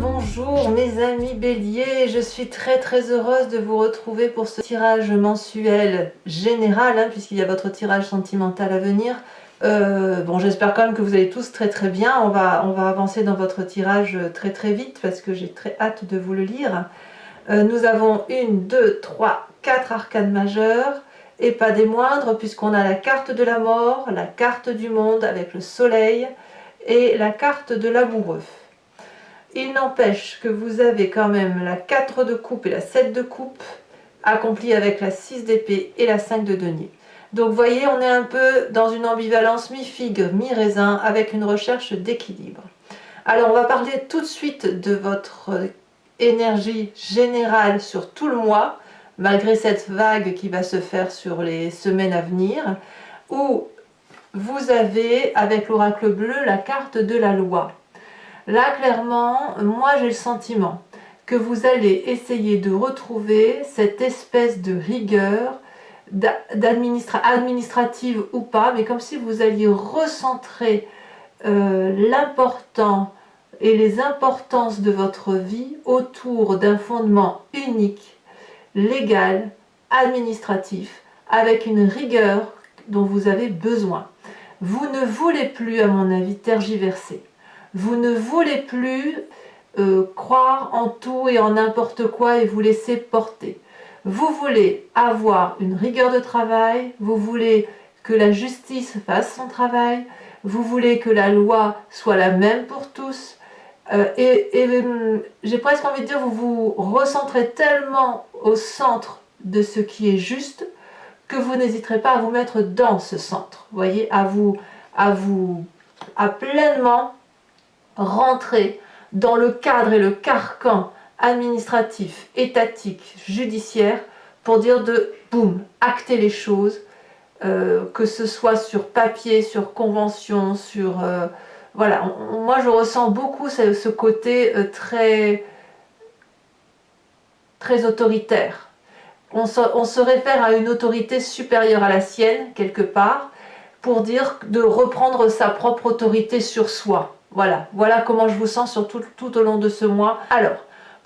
bonjour mes amis béliers, je suis très heureuse de vous retrouver pour ce tirage mensuel général, puisqu'il y a votre tirage sentimental à venir. Bon, j'espère quand même que vous allez tous très bien. On va avancer dans votre tirage très vite parce que j'ai très hâte de vous le lire. Nous avons 1, 2, 3, 4 arcanes majeures et pas des moindres, puisqu'on a la carte de la mort, la carte du monde avec le soleil et la carte de l'amoureux. Il n'empêche que vous avez quand même la 4 de coupe et la 7 de coupe accomplie avec la 6 d'épée et la 5 de denier. Donc vous voyez, on est un peu dans une ambivalence mi-figue, mi-raisin avec une recherche d'équilibre. Alors on va parler tout de suite de votre énergie générale sur tout le mois, malgré cette vague qui va se faire sur les semaines à venir, où vous avez avec l'oracle bleu la carte de la loi. Là, clairement, moi j'ai le sentiment que vous allez essayer de retrouver cette espèce de rigueur administrative ou pas, mais comme si vous alliez recentrer l'important et les importances de votre vie autour d'un fondement unique, légal, administratif, avec une rigueur dont vous avez besoin. Vous ne voulez plus, à mon avis, tergiverser. Vous ne voulez plus croire en tout et en n'importe quoi et vous laisser porter. Vous voulez avoir une rigueur de travail, vous voulez que la justice fasse son travail, vous voulez que la loi soit la même pour tous. J'ai presque envie de dire, vous vous recentrez tellement au centre de ce qui est juste que vous n'hésiterez pas à vous mettre dans ce centre. Vous voyez, à pleinement rentrer dans le cadre et le carcan administratif, étatique, judiciaire, pour dire de boum, acter les choses, que ce soit sur papier, sur convention, sur voilà. Moi je ressens beaucoup ce côté très autoritaire. On se réfère à une autorité supérieure à la sienne quelque part, pour dire de reprendre sa propre autorité sur soi. Voilà comment je vous sens sur tout au long de ce mois. Alors,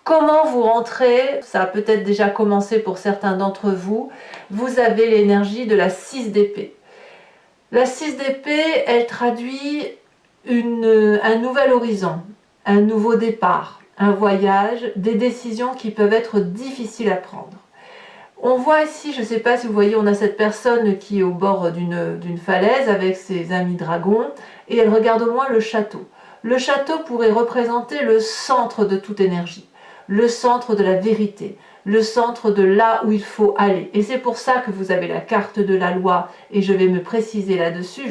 comment vous rentrez? Ça a peut-être déjà commencé pour certains d'entre vous. Vous avez l'énergie de la 6 d'épée. La 6 d'épée, elle traduit un nouvel horizon, un nouveau départ, un voyage, des décisions qui peuvent être difficiles à prendre. On voit ici, je ne sais pas si vous voyez, on a cette personne qui est au bord d'une falaise avec ses amis dragons et elle regarde au loin le château. Le château pourrait représenter le centre de toute énergie, le centre de la vérité, le centre de là où il faut aller. Et c'est pour ça que vous avez la carte de la loi et je vais me préciser là-dessus,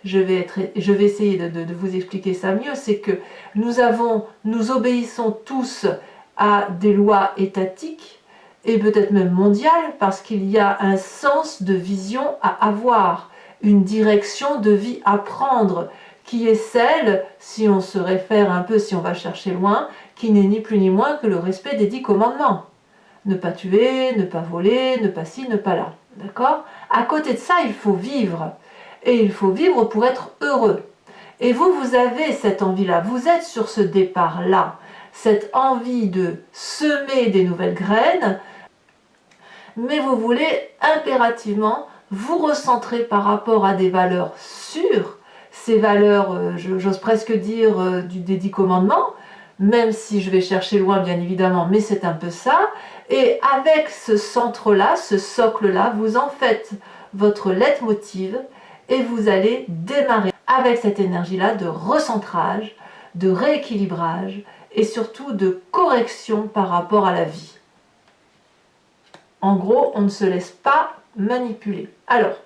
je vais essayer de vous expliquer ça mieux. C'est que nous obéissons tous à des lois étatiques et peut-être même mondiale, parce qu'il y a un sens de vision à avoir, une direction de vie à prendre, qui est celle, si on se réfère un peu, si on va chercher loin, qui n'est ni plus ni moins que le respect des 10 commandements. Ne pas tuer, ne pas voler, ne pas ci, ne pas là. D'accord? À côté de ça, il faut vivre. Et il faut vivre pour être heureux. Et vous avez cette envie-là, vous êtes sur ce départ-là, cette envie de semer des nouvelles graines, mais vous voulez impérativement vous recentrer par rapport à des valeurs sûres, ces valeurs, j'ose presque dire, des 10 commandements, même si je vais chercher loin bien évidemment, mais c'est un peu ça, et avec ce centre-là, ce socle-là, vous en faites votre leitmotiv et vous allez démarrer avec cette énergie-là de recentrage, de rééquilibrage et surtout de correction par rapport à la vie. En gros, on ne se laisse pas manipuler. Alors,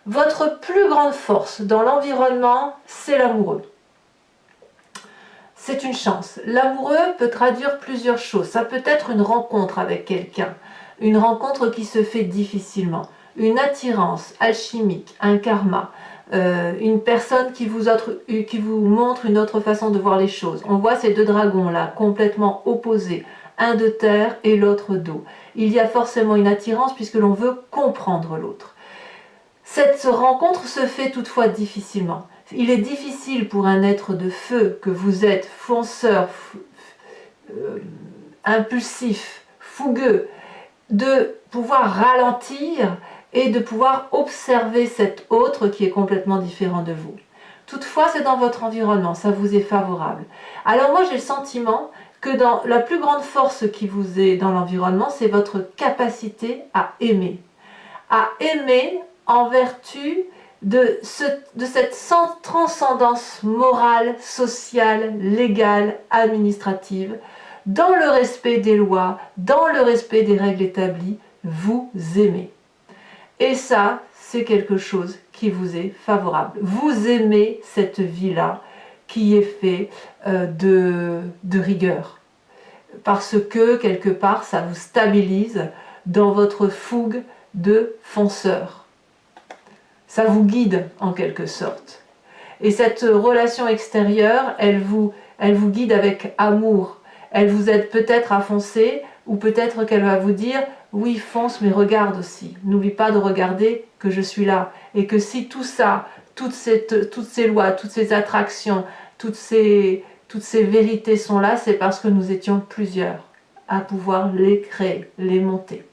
votre plus grande force dans l'environnement, c'est l'amoureux. C'est une chance. L'amoureux peut traduire plusieurs choses. Ça peut être une rencontre avec quelqu'un, une rencontre qui se fait difficilement, une attirance alchimique, un karma, une personne qui vous montre une autre façon de voir les choses. On voit ces deux dragons là, complètement opposés, un de terre et l'autre d'eau. Il y a forcément une attirance puisque l'on veut comprendre l'autre. Cette rencontre se fait toutefois difficilement. Il est difficile pour un être de feu que vous êtes, fonceur, impulsif, fougueux, de pouvoir ralentir et de pouvoir observer cet autre qui est complètement différent de vous. Toutefois, c'est dans votre environnement, ça vous est favorable. Alors moi, j'ai le sentiment que dans la plus grande force qui vous est dans l'environnement, c'est votre capacité à aimer. À aimer en vertu de cette transcendance morale, sociale, légale, administrative, dans le respect des lois, dans le respect des règles établies, vous aimez. Et ça, c'est quelque chose qui vous est favorable. Vous aimez cette vie-là qui est faite de rigueur. Parce que, quelque part, ça vous stabilise dans votre fougue de fonceur. Ça vous guide, en quelque sorte. Et cette relation extérieure, elle vous guide avec amour. Elle vous aide peut-être à foncer, ou peut-être qu'elle va vous dire « Oui, fonce, mais regarde aussi. N'oublie pas de regarder que je suis là. » Et que si tout ça, toutes ces lois, toutes ces attractions, toutes ces vérités sont là, c'est parce que nous étions plusieurs à pouvoir les créer, les monter.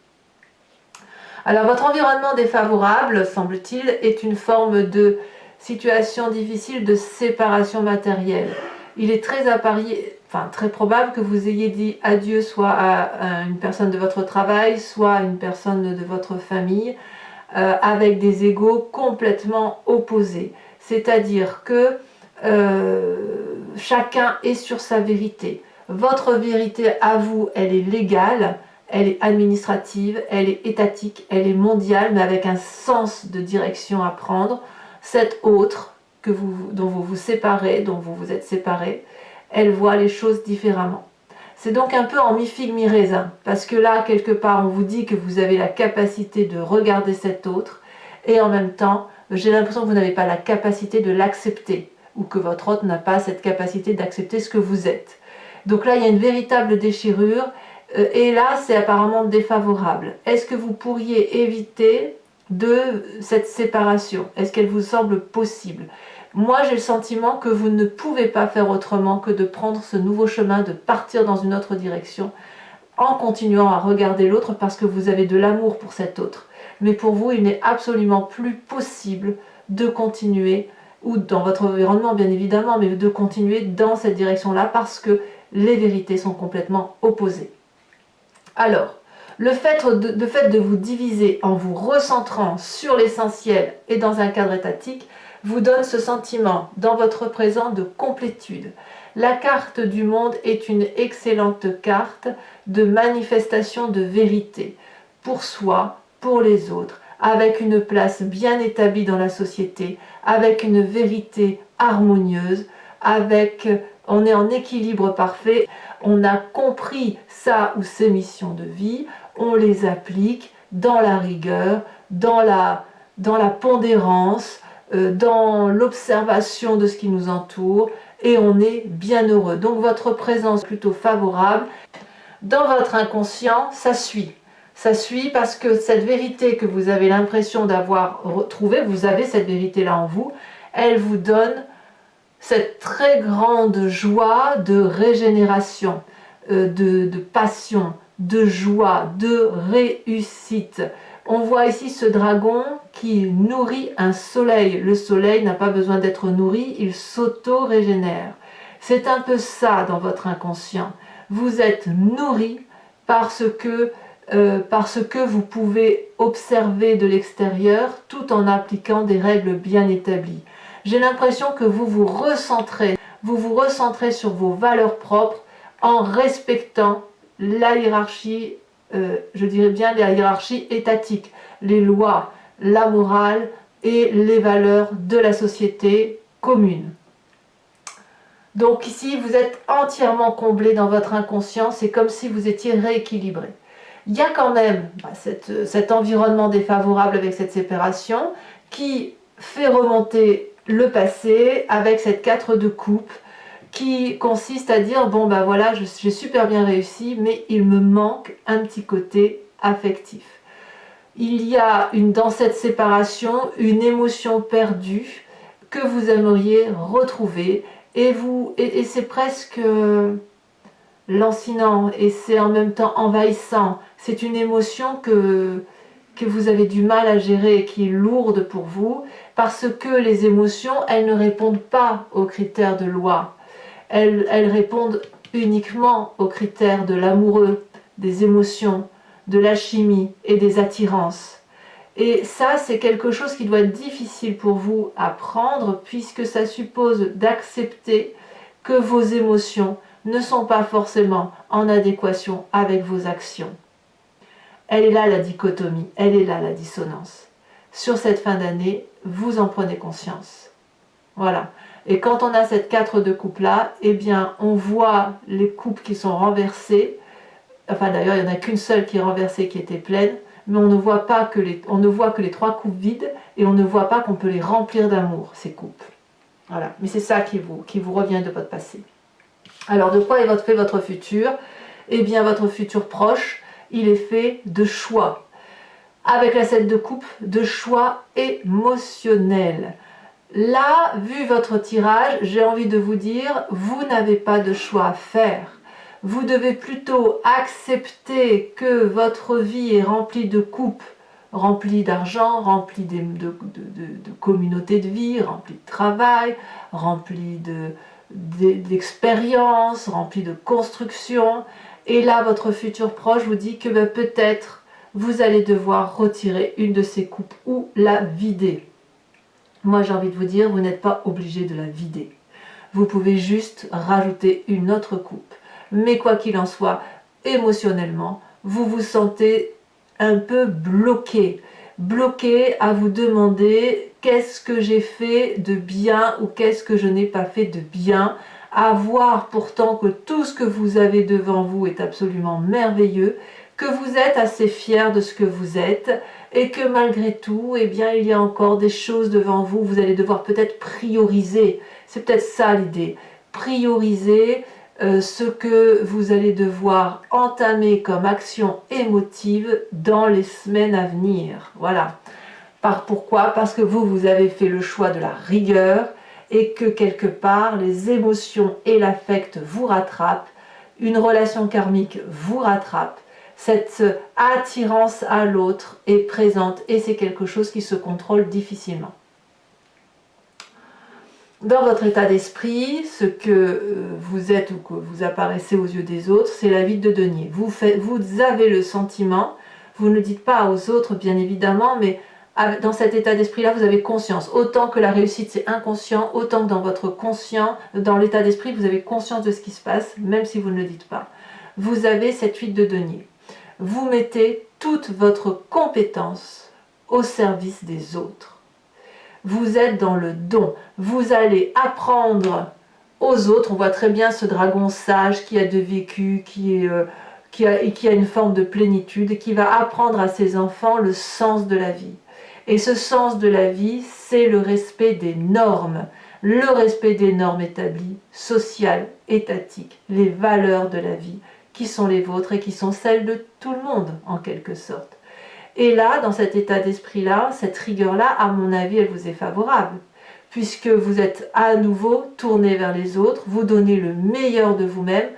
Alors votre environnement défavorable, semble-t-il, est une forme de situation difficile de séparation matérielle. Il est très probable que vous ayez dit adieu soit à une personne de votre travail, soit à une personne de votre famille, avec des égos complètement opposés. C'est-à-dire que chacun est sur sa vérité. Votre vérité à vous, elle est légale, elle est administrative, elle est étatique, elle est mondiale, mais avec un sens de direction à prendre. Cette autre dont vous vous séparez, dont vous vous êtes séparés, elle voit les choses différemment. C'est donc un peu en mi-figue, mi-raisin, parce que là, quelque part, on vous dit que vous avez la capacité de regarder cet autre, et en même temps, j'ai l'impression que vous n'avez pas la capacité de l'accepter, ou que votre autre n'a pas cette capacité d'accepter ce que vous êtes. Donc là, il y a une véritable déchirure, et là, c'est apparemment défavorable. Est-ce que vous pourriez éviter de cette séparation? Est-ce qu'elle vous semble possible? Moi, j'ai le sentiment que vous ne pouvez pas faire autrement que de prendre ce nouveau chemin, de partir dans une autre direction, en continuant à regarder l'autre parce que vous avez de l'amour pour cet autre. Mais pour vous, il n'est absolument plus possible de continuer, ou dans votre environnement bien évidemment, mais de continuer dans cette direction-là parce que les vérités sont complètement opposées. Alors, le fait de vous diviser en vous recentrant sur l'essentiel et dans un cadre étatique vous donne ce sentiment dans votre présent de complétude. La carte du monde est une excellente carte de manifestation de vérité pour soi, pour les autres, avec une place bien établie dans la société, avec une vérité harmonieuse, on est en équilibre parfait, on a compris sa ou ses missions de vie, on les applique dans la rigueur, dans la pondérance, dans l'observation de ce qui nous entoure, et on est bien heureux. Donc votre présence est plutôt favorable. Dans votre inconscient, ça suit. Ça suit parce que cette vérité que vous avez l'impression d'avoir retrouvée, vous avez cette vérité-là en vous, elle vous donne cette très grande joie de régénération, de passion, de joie, de réussite. On voit ici ce dragon qui nourrit un soleil. Le soleil n'a pas besoin d'être nourri, il s'auto-régénère. C'est un peu ça dans votre inconscient. Vous êtes nourri parce que vous pouvez observer de l'extérieur tout en appliquant des règles bien établies. J'ai l'impression que vous vous recentrez sur vos valeurs propres en respectant la hiérarchie, je dirais bien la hiérarchie étatique, les lois, la morale et les valeurs de la société commune. Donc ici, vous êtes entièrement comblé dans votre inconscient, c'est comme si vous étiez rééquilibré. Il y a quand même cet environnement défavorable avec cette séparation qui fait remonter le passé avec cette 4 de coupe qui consiste à dire bon ben voilà, j'ai super bien réussi, mais il me manque un petit côté affectif. Il y a dans cette séparation une émotion perdue que vous aimeriez retrouver et c'est presque lancinant et c'est en même temps envahissant. C'est une émotion que vous avez du mal à gérer et qui est lourde pour vous, parce que les émotions, elles ne répondent pas aux critères de loi. Elles répondent uniquement aux critères de l'amoureux, des émotions, de l'alchimie et des attirances. Et ça, c'est quelque chose qui doit être difficile pour vous à prendre, puisque ça suppose d'accepter que vos émotions ne sont pas forcément en adéquation avec vos actions. Elle est là la dichotomie, elle est là la dissonance. Sur cette fin d'année, vous en prenez conscience. Voilà. Et quand on a cette 4 de coupe là, eh bien, on voit les coupes qui sont renversées. Enfin, d'ailleurs, il n'y en a qu'une seule qui est renversée, qui était pleine. Mais on ne voit que les 3 coupes vides et on ne voit pas qu'on peut les remplir d'amour, ces coupes. Voilà. Mais c'est ça qui vous revient de votre passé. Alors, de quoi est fait votre futur? Eh bien, votre futur proche, il est fait de choix. Avec la 7 de coupe, de choix émotionnels. Là, vu votre tirage, j'ai envie de vous dire, vous n'avez pas de choix à faire. Vous devez plutôt accepter que votre vie est remplie de coupes, remplie d'argent, remplie de communautés de vie, remplie de travail, remplie d'expériences, remplie de construction. Et là, votre futur proche vous dit que peut-être vous allez devoir retirer une de ces coupes ou la vider. Moi, j'ai envie de vous dire, vous n'êtes pas obligé de la vider. Vous pouvez juste rajouter une autre coupe. Mais quoi qu'il en soit, émotionnellement, vous vous sentez un peu bloqué. Bloqué à vous demander qu'est-ce que j'ai fait de bien ou qu'est-ce que je n'ai pas fait de bien. À voir pourtant que tout ce que vous avez devant vous est absolument merveilleux, que vous êtes assez fier de ce que vous êtes et que malgré tout, eh bien, il y a encore des choses devant vous. Vous allez devoir peut-être prioriser. C'est peut-être ça l'idée. Prioriser ce que vous allez devoir entamer comme action émotive dans les semaines à venir. Voilà. Pourquoi? Parce que vous avez fait le choix de la rigueur et que quelque part, les émotions et l'affect vous rattrapent, une relation karmique vous rattrape, cette attirance à l'autre est présente et c'est quelque chose qui se contrôle difficilement. Dans votre état d'esprit, ce que vous êtes ou que vous apparaissez aux yeux des autres, c'est la vie de denier. Vous avez le sentiment, vous ne le dites pas aux autres bien évidemment, mais dans cet état d'esprit-là, vous avez conscience. Autant que la réussite c'est inconscient, autant que dans votre conscient, dans l'état d'esprit, vous avez conscience de ce qui se passe, même si vous ne le dites pas. Vous avez cette 8 de denier. Vous mettez toute votre compétence au service des autres. Vous êtes dans le don. Vous allez apprendre aux autres. On voit très bien ce dragon sage qui a de vécu, qui a une forme de plénitude, qui va apprendre à ses enfants le sens de la vie. Et ce sens de la vie, c'est le respect des normes. Le respect des normes établies, sociales, étatiques, les valeurs de la vie, qui sont les vôtres et qui sont celles de tout le monde, en quelque sorte. Et là, dans cet état d'esprit-là, cette rigueur-là, à mon avis, elle vous est favorable, puisque vous êtes à nouveau tourné vers les autres, vous donnez le meilleur de vous-même,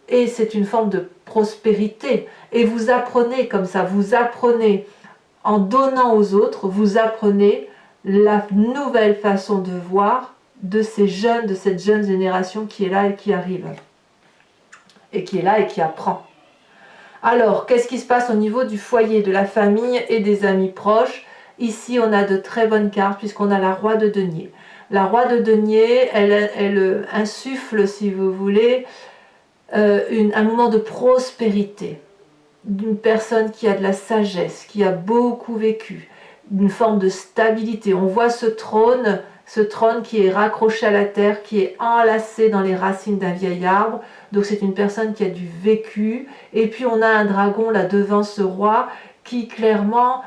et c'est une forme de prospérité. Et vous apprenez comme ça, vous apprenez, en donnant aux autres, vous apprenez la nouvelle façon de voir de ces jeunes, de cette jeune génération qui est là et qui arrive. Et qui est là et qui apprend. Alors, qu'est-ce qui se passe au niveau du foyer, de la famille et des amis proches? Ici, on a de très bonnes cartes puisqu'on a la roi de denier. La roi de denier, elle insuffle, si vous voulez, un moment de prospérité, d'une personne qui a de la sagesse, qui a beaucoup vécu, une forme de stabilité. On voit ce trône qui est raccroché à la terre, qui est enlacé dans les racines d'un vieil arbre. Donc c'est une personne qui a du vécu. Et puis on a un dragon là devant ce roi qui clairement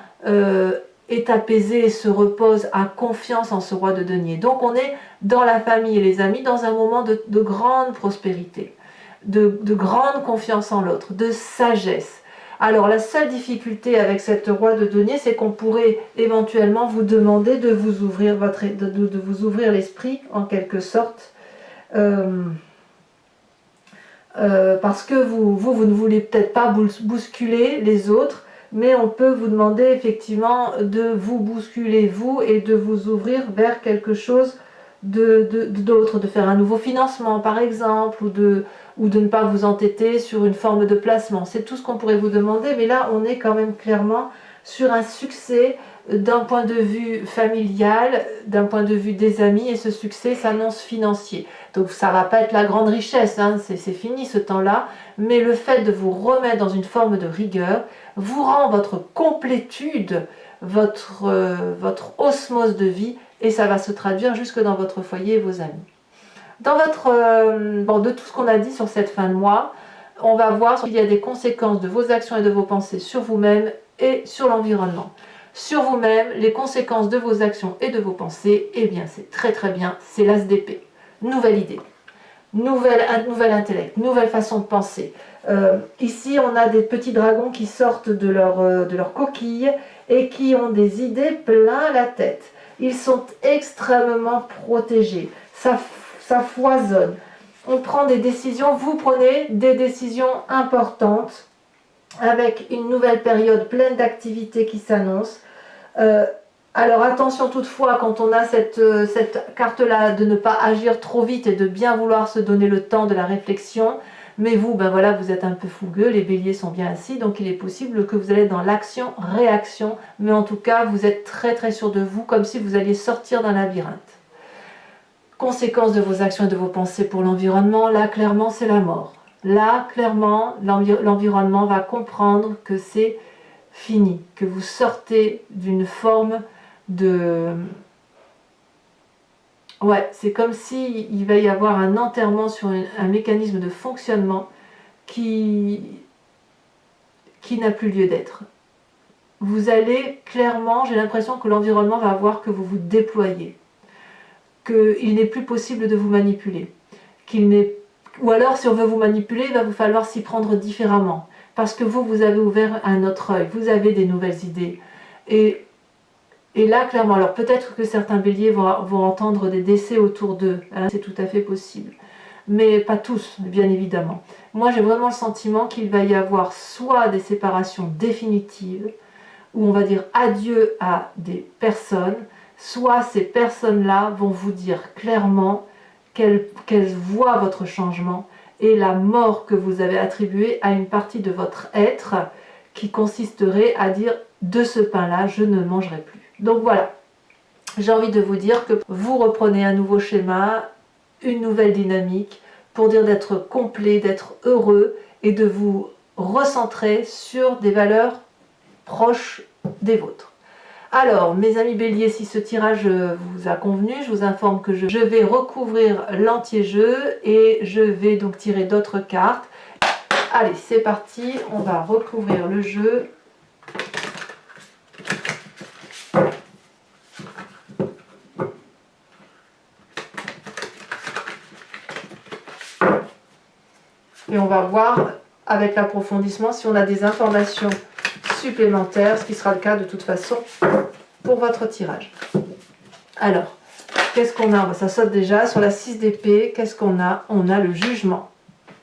est apaisé et se repose, a confiance en ce roi de denier. Donc on est dans la famille et les amis dans un moment de grande prospérité, de grande confiance en l'autre, de sagesse. Alors la seule difficulté avec cette roi de denier, c'est qu'on pourrait éventuellement vous demander de vous ouvrir vous ouvrir l'esprit en quelque sorte parce que vous ne voulez peut-être pas bousculer les autres, mais on peut vous demander effectivement de vous bousculer vous et de vous ouvrir vers quelque chose d'autre, de faire un nouveau financement par exemple, ou de ne pas vous entêter sur une forme de placement. C'est tout ce qu'on pourrait vous demander, mais là on est quand même clairement sur un succès d'un point de vue familial, d'un point de vue des amis, et ce succès s'annonce financier. Donc ça va pas être la grande richesse, hein, c'est fini ce temps-là, mais le fait de vous remettre dans une forme de rigueur vous rend votre complétude, votre osmose de vie, et ça va se traduire jusque dans votre foyer et vos amis. Dans de tout ce qu'on a dit sur cette fin de mois, on va voir qu'il y a des conséquences de vos actions et de vos pensées sur vous-même et sur l'environnement. Sur vous-même, les conséquences de vos actions et de vos pensées, eh bien c'est très très bien, c'est l'as d'épée. Nouvelle idée, nouvel intellect, nouvelle façon de penser. Ici, on a des petits dragons qui sortent de leur coquille et qui ont des idées plein la tête. Ils sont extrêmement protégés, ça foisonne. On prend des décisions, vous prenez des décisions importantes avec une nouvelle période pleine d'activités qui s'annonce. Alors attention toutefois, quand on a cette carte-là, de ne pas agir trop vite et de bien vouloir se donner le temps de la réflexion. Mais vous, ben voilà, vous êtes un peu fougueux, les béliers sont bien assis, donc il est possible que vous allez dans l'action-réaction. Mais en tout cas, vous êtes très très sûr de vous, comme si vous alliez sortir d'un labyrinthe. Conséquence de vos actions et de vos pensées pour l'environnement, là clairement c'est la mort. Là clairement, l'environnement va comprendre que c'est fini, que vous sortez d'une forme de... Ouais, c'est comme s'il va y avoir un enterrement sur un mécanisme de fonctionnement qui n'a plus lieu d'être. Vous allez clairement, j'ai l'impression que l'environnement va voir que vous vous déployez, qu'il n'est plus possible de vous manipuler, ou alors si on veut vous manipuler, il va vous falloir s'y prendre différemment, parce que vous avez ouvert un autre œil, vous avez des nouvelles idées. Et là, clairement, alors peut-être que certains béliers vont entendre des décès autour d'eux, hein, c'est tout à fait possible. Mais pas tous, bien évidemment. Moi, j'ai vraiment le sentiment qu'il va y avoir soit des séparations définitives, où on va dire adieu à des personnes, soit ces personnes-là vont vous dire clairement qu'elles voient votre changement et la mort que vous avez attribuée à une partie de votre être qui consisterait à dire de ce pain-là, je ne mangerai plus. Donc voilà, j'ai envie de vous dire que vous reprenez un nouveau schéma, une nouvelle dynamique pour dire d'être complet, d'être heureux et de vous recentrer sur des valeurs proches des vôtres. Alors, mes amis béliers, si ce tirage vous a convenu, je vous informe que je vais recouvrir l'entier-jeu et je vais donc tirer d'autres cartes. Allez, c'est parti, on va recouvrir le jeu. Et on va voir avec l'approfondissement si on a des informations supplémentaires, ce qui sera le cas de toute façon pour votre tirage. Alors, qu'est-ce qu'on a? Ça saute déjà sur la 6 d'épée. Qu'est-ce qu'on a? On a le jugement.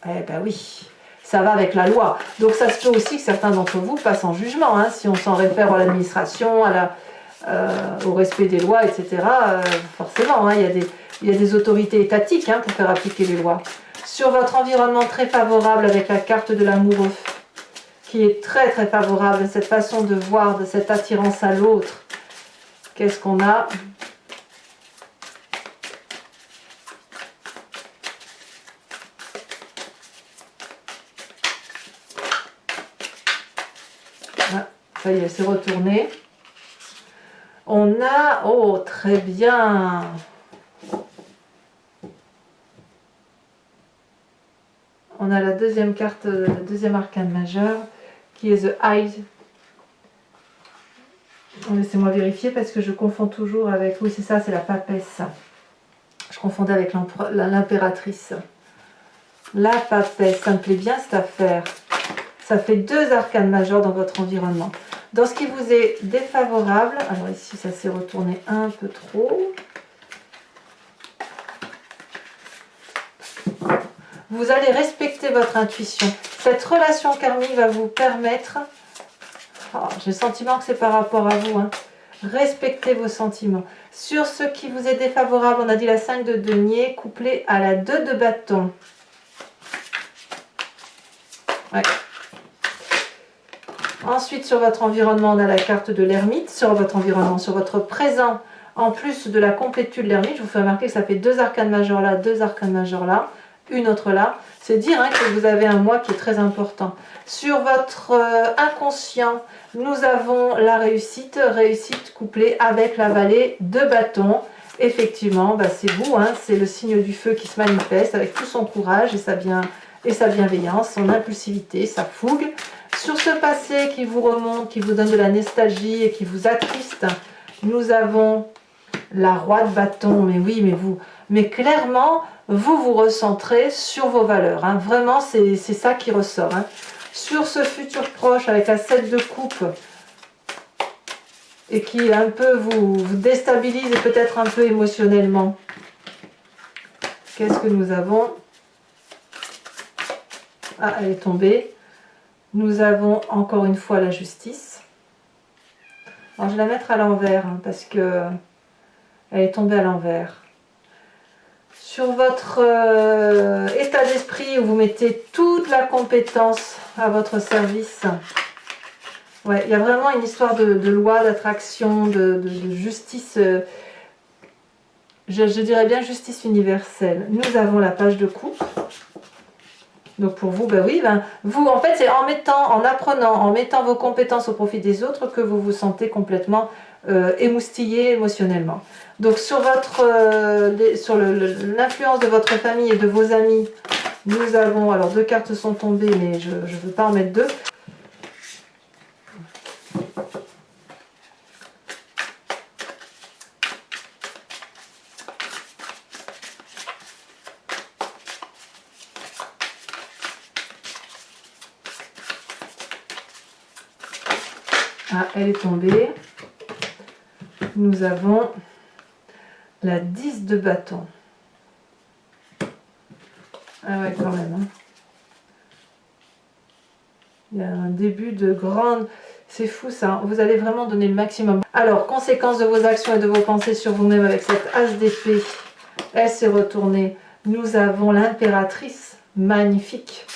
Eh ben oui, ça va avec la loi. Donc ça se peut aussi que certains d'entre vous passent en jugement, hein, si on s'en réfère à l'administration, au respect des lois, etc. Forcément, hein, il y a des autorités étatiques, hein, pour faire appliquer les lois. Sur votre environnement très favorable avec la carte de l'amoureux, qui est très très favorable, cette façon de voir, de cette attirance à l'autre. Qu'est-ce qu'on a? Ah, ça y est, c'est retourné. On a... Oh, très bien! On a la deuxième carte, le deuxième arcane majeur, qui est The Eye. Laissez-moi vérifier parce que je confonds toujours avec... Oui, c'est ça, c'est la papesse. Je confondais avec l'impératrice. La papesse, ça me plaît bien cette affaire. Ça fait 2 arcanes majeurs dans votre environnement. Dans ce qui vous est défavorable, alors ici ça s'est retourné un peu trop. Vous allez respecter votre intuition. Cette relation karmique va vous permettre... Oh, j'ai le sentiment que c'est par rapport à vous. Hein. Respectez vos sentiments. Sur ce qui vous est défavorable, on a dit la 5 de denier couplée à la 2 de bâton. Ouais. Ensuite, sur votre environnement, on a la carte de l'ermite. Sur votre environnement, sur votre présent, en plus de la complétude de l'ermite, je vous fais remarquer que ça fait 2 arcanes majeures là, 2 arcanes majeures là, une autre là. C'est dire hein, que vous avez un mois qui est très important. Sur votre inconscient, nous avons la réussite, réussite couplée avec la vallée de bâton. Effectivement, bah c'est vous, hein, c'est le signe du feu qui se manifeste avec tout son courage et sa bienveillance, son impulsivité, sa fougue. Sur ce passé qui vous remonte, qui vous donne de la nostalgie et qui vous attriste, nous avons la roi de bâton. Mais oui, mais clairement, vous vous recentrez sur vos valeurs. Hein. Vraiment, c'est ça qui ressort. Hein. Sur ce futur proche avec la 7 de coupe et qui un peu vous déstabilise et peut-être un peu émotionnellement. Qu'est-ce que nous avons? Ah, elle est tombée. Nous avons encore une fois la justice. Alors, je vais la mettre à l'envers hein, parce que elle est tombée à l'envers. Sur votre état d'esprit où vous mettez toute la compétence à votre service. Ouais, il y a vraiment une histoire de loi, d'attraction, de justice. Je dirais bien justice universelle. Nous avons la page de coupe. Donc pour vous, ben oui, vous en fait c'est en apprenant, en mettant vos compétences au profit des autres que vous vous sentez complètement émoustillé émotionnellement. Donc sur l'influence de votre famille et de vos amis, nous avons, alors 2 cartes sont tombées mais je ne veux pas en mettre 2. Ah, elle est tombée. Nous avons la 10 de bâton. Ah ouais, quand même. Hein. Il y a un début de grande... C'est fou ça, vous allez vraiment donner le maximum. Alors, conséquence de vos actions et de vos pensées sur vous-même avec cette as d'épée. Elle s'est retournée. Nous avons l'impératrice. Magnifique.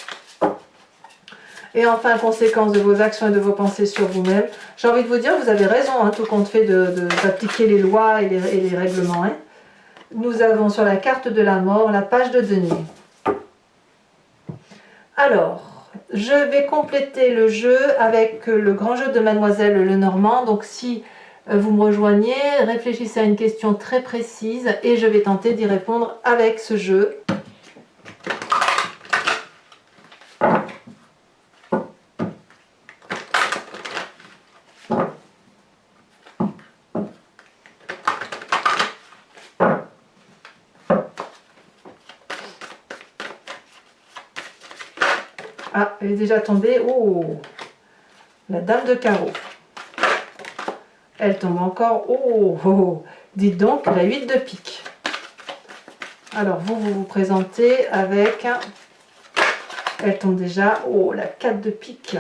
Et enfin, conséquence de vos actions et de vos pensées sur vous-même. J'ai envie de vous dire, vous avez raison, hein, tout compte fait d'appliquer les lois et les règlements. Hein. Nous avons sur la carte de la mort la page de denier. Alors, je vais compléter le jeu avec le grand jeu de Mademoiselle Lenormand. Donc si vous me rejoignez, réfléchissez à une question très précise et je vais tenter d'y répondre avec ce jeu. Ah, elle est déjà tombée. Oh, la dame de carreau. Elle tombe encore. Oh, oh, oh. Dites donc, la 8 de pique. Alors, vous vous présentez avec... Elle tombe déjà. Oh, la 4 de pique.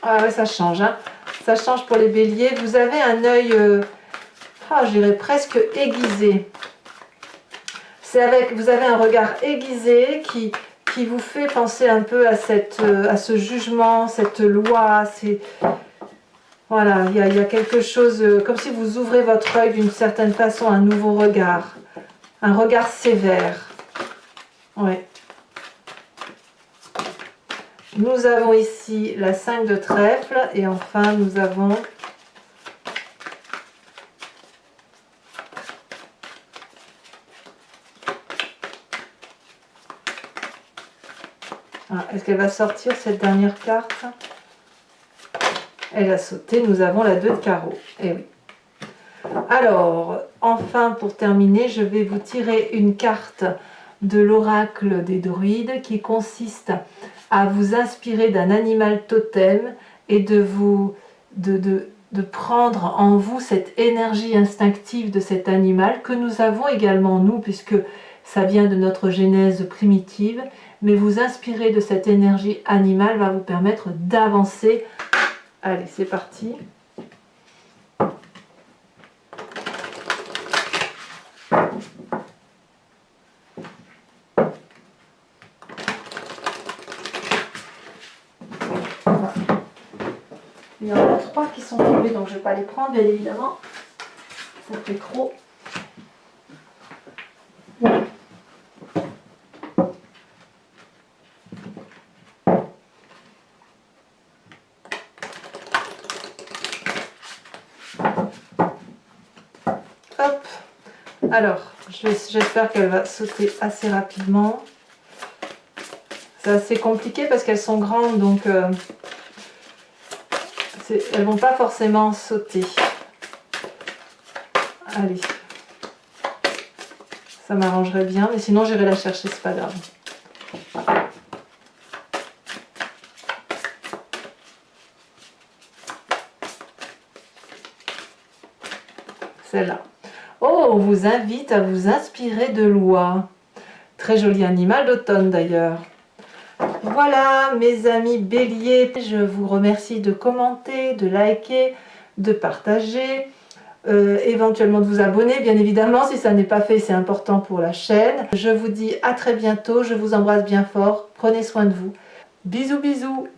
Ah ouais, ça change. Hein. Ça change pour les béliers. Vous avez un œil, je dirais presque aiguisé. Vous avez un regard aiguisé qui vous fait penser un peu à ce jugement, cette loi. Voilà, il y a quelque chose, comme si vous ouvrez votre œil d'une certaine façon, un nouveau regard. Un regard sévère. Ouais. Nous avons ici la 5 de trèfle et enfin nous avons... Est-ce qu'elle va sortir cette dernière carte? Elle a sauté, nous avons la 2 de carreau. Eh oui. Alors, enfin pour terminer, je vais vous tirer une carte de l'oracle des druides qui consiste à vous inspirer d'un animal totem et de de prendre en vous cette énergie instinctive de cet animal que nous avons également nous, puisque ça vient de notre genèse primitive, mais vous inspirer de cette énergie animale va vous permettre d'avancer. Allez, c'est parti. Il y en a 3 qui sont tombés, donc je ne vais pas les prendre, bien évidemment. Ça fait trop. Hop. Alors, j'espère qu'elle va sauter assez rapidement. C'est assez compliqué parce qu'elles sont grandes, donc elles vont pas forcément sauter. Allez. Ça m'arrangerait bien, mais sinon j'irai la chercher, c'est pas grave. Celle-là. Oh, on vous invite à vous inspirer de l'oie. Très joli animal d'automne d'ailleurs. Voilà mes amis béliers, je vous remercie de commenter, de liker, de partager, éventuellement de vous abonner, bien évidemment, si ça n'est pas fait, c'est important pour la chaîne. Je vous dis à très bientôt, je vous embrasse bien fort, prenez soin de vous. Bisous bisous.